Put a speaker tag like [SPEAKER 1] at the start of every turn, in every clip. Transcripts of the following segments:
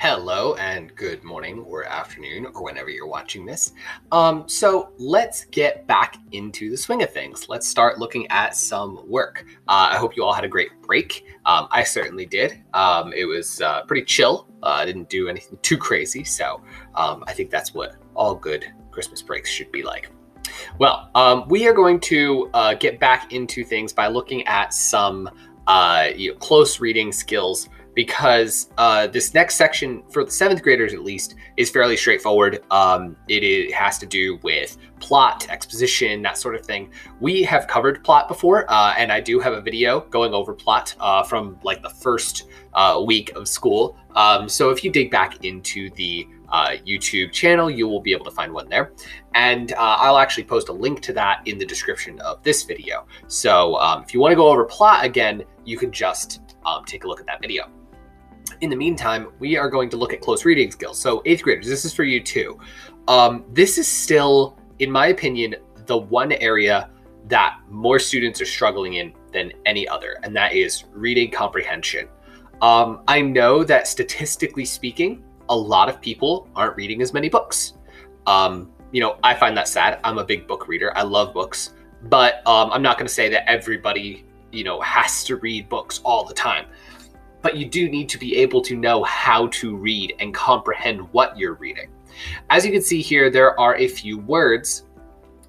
[SPEAKER 1] Hello and good morning or afternoon or whenever you're watching this. So let's get back into the swing of things. Let's start looking at some work. I hope you all had a great break. I certainly did. It was pretty chill. I didn't do anything too crazy. So I think that's what all good Christmas breaks should be like. Well, we are going to get back into things by looking at some close reading skills because this next section, for the seventh graders at least, is fairly straightforward. It has to do with plot, exposition, that sort of thing. We have covered plot before, and I do have a video going over plot from like the first week of school. So if you dig back into the YouTube channel, you will be able to find one there. And I'll actually post a link to that in the description of this video. So if you want to go over plot again, you can just take a look at that video. In the meantime, we are going to look at close reading skills. So eighth graders, this is for you too. This is still, in my opinion, the one area that more students are struggling in than any other, and that is reading comprehension. I know that statistically speaking, a lot of people aren't reading as many books. I find that sad. I'm a big book reader. I love books, but I'm not going to say that everybody, has to read books all the time. But you do need to be able to know how to read and comprehend what you're reading. As you can see here, there are a few words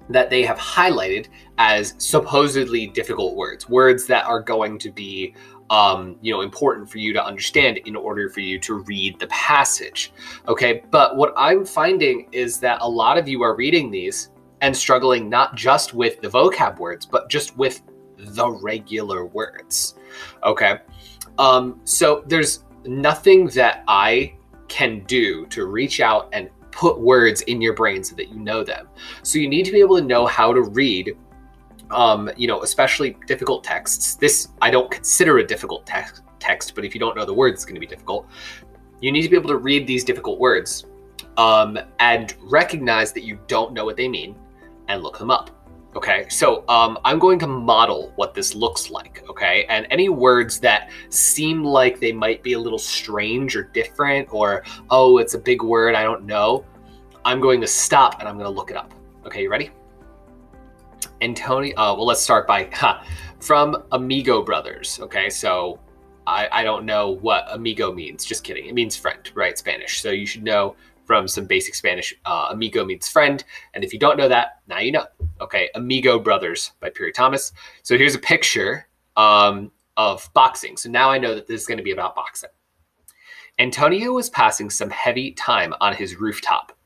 [SPEAKER 1] that they have highlighted as supposedly difficult words that are going to be important for you to understand in order for you to read the passage. Okay, but what I'm finding is that a lot of you are reading these and struggling not just with the vocab words, but just with the regular words. Okay, so there's nothing that I can do to reach out and put words in your brain so that you know them. So you need to be able to know how to read especially difficult texts. This I don't consider a difficult text, but if you don't know the words, it's going to be difficult. You need to be able to read these difficult words and recognize that you don't know what they mean and look them up. Okay, so I'm going to model what this looks like, okay? And any words that seem like they might be a little strange or different or, oh, it's a big word, I don't know, I'm going to stop and I'm going to look it up. Okay, you ready? Antonio, let's start by from Amigo Brothers. Okay, so I don't know what amigo means. Just kidding. It means friend, right? Spanish. So you should know from some basic Spanish. Amigo means friend, and if you don't know that, now you know. Okay, Amigo Brothers by Perry Thomas. So here's a picture of boxing. So now I know that this is going to be about boxing. Antonio was passing some heavy time on his rooftop.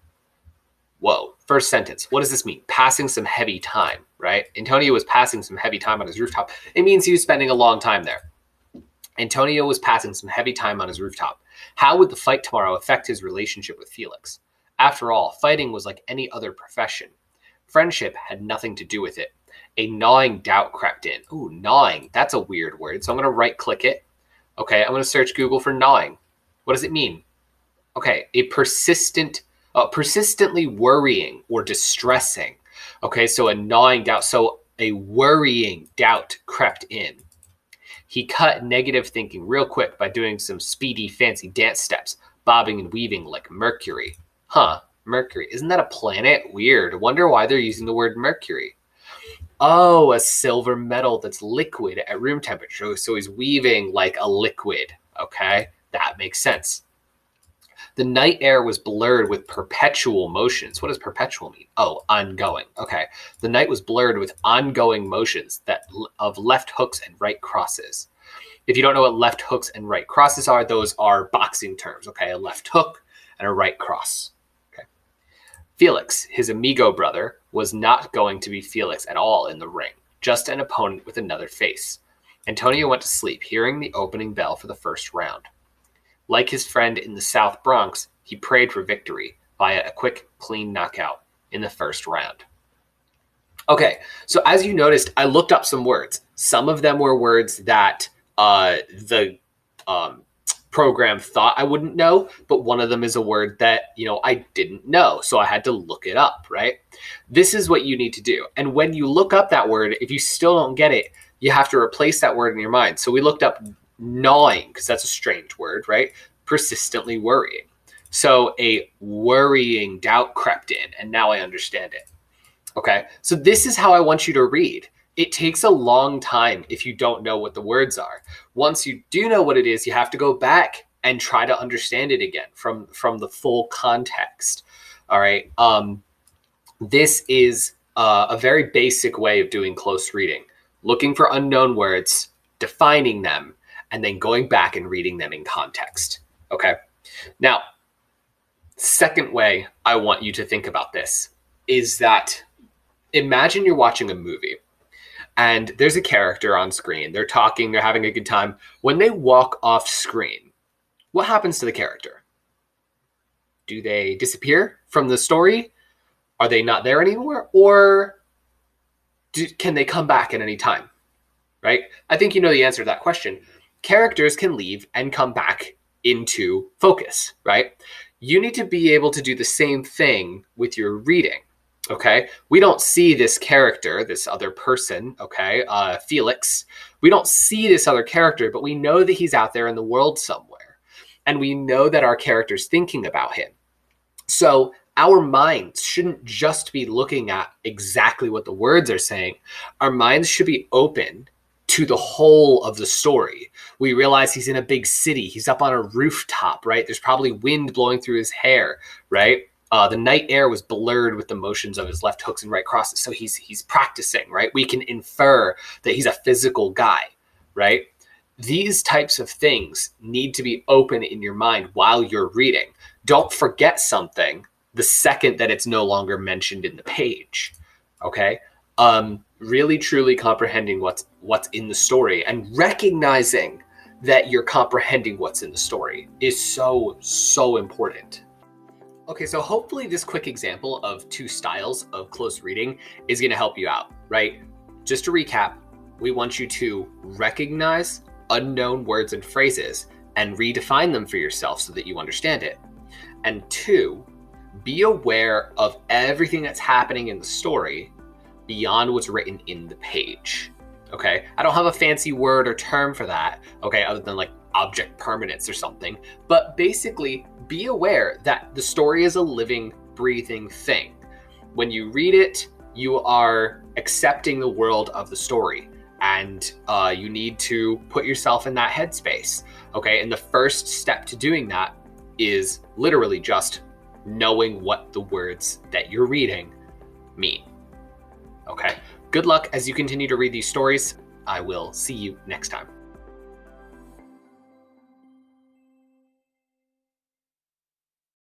[SPEAKER 1] Whoa, first sentence. What does this mean? Passing some heavy time, right? Antonio was passing some heavy time on his rooftop. It means he was spending a long time there. Antonio was passing some heavy time on his rooftop. How would the fight tomorrow affect his relationship with Felix? After all, fighting was like any other profession. Friendship had nothing to do with it. A gnawing doubt crept in. Ooh, gnawing. That's a weird word. So I'm going to right-click it. Okay, I'm going to search Google for gnawing. What does it mean? Okay, a persistently worrying or distressing. Okay, so a gnawing doubt. So a worrying doubt crept in. He cut negative thinking real quick by doing some speedy, fancy dance steps, bobbing and weaving like Mercury. Huh, Mercury. Isn't that a planet? Weird. Wonder why they're using the word Mercury. Oh, a silver metal that's liquid at room temperature. So he's weaving like a liquid. Okay, that makes sense. The night air was blurred with perpetual motions. What does perpetual mean? Oh, ongoing. Okay. The night was blurred with ongoing motions of left hooks and right crosses. If you don't know what left hooks and right crosses are, those are boxing terms. Okay. A left hook and a right cross. Okay. Felix, his amigo brother, was not going to be Felix at all in the ring, just an opponent with another face. Antonio went to sleep, hearing the opening bell for the first round. Like his friend in the South Bronx, he prayed for victory via a quick, clean knockout in the first round. Okay, so as you noticed, I looked up some words. Some of them were words that the program thought I wouldn't know, but one of them is a word that, I didn't know, so I had to look it up, right? This is what you need to do. And when you look up that word, if you still don't get it, you have to replace that word in your mind. So we looked up gnawing, because that's a strange word, right? persistently worrying. So a worrying doubt crept in, and now I understand it. Okay, so this is how I want you to read. It takes a long time if you don't know what the words are. Once you do know what it is, you have to go back and try to understand it again from the full context. All right. This is a very basic way of doing close reading, looking for unknown words, defining them, and then going back and reading them in context. Okay. Now, second way I want you to think about this is that imagine you're watching a movie and there's a character on screen. They're talking, they're having a good time. When they walk off screen, what happens to the character? Do they disappear from the story? Are they not there anymore? Or can they come back at any time? Right? I think you know the answer to that question. Characters can leave and come back into focus, right? You need to be able to do the same thing with your reading. Okay, we don't see this character, this other person, okay, Felix. We don't see this other character, but we know that he's out there in the world somewhere. And we know that our character's thinking about him. So our minds shouldn't just be looking at exactly what the words are saying. Our minds should be open to the whole of the story. We realize he's in a big city. He's up on a rooftop, right? There's probably wind blowing through his hair, right? The night air was blurred with the motions of his left hooks and right crosses. So he's practicing, right? We can infer that he's a physical guy, right? These types of things need to be open in your mind while you're reading. Don't forget something the second that it's no longer mentioned in the page, okay? Really, truly comprehending what's in the story and recognizing that you're comprehending what's in the story is so, so important. Okay, so hopefully this quick example of two styles of close reading is going to help you out, right? Just to recap, we want you to recognize unknown words and phrases and redefine them for yourself so that you understand it. And two, be aware of everything that's happening in the story beyond what's written in the page. Okay, I don't have a fancy word or term for that, okay, other than like object permanence or something, but basically be aware that the story is a living, breathing thing. When you read it, you are accepting the world of the story, and you need to put yourself in that headspace, okay? And the first step to doing that is literally just knowing what the words that you're reading mean, okay? Good luck as you continue to read these stories. I will see you next time.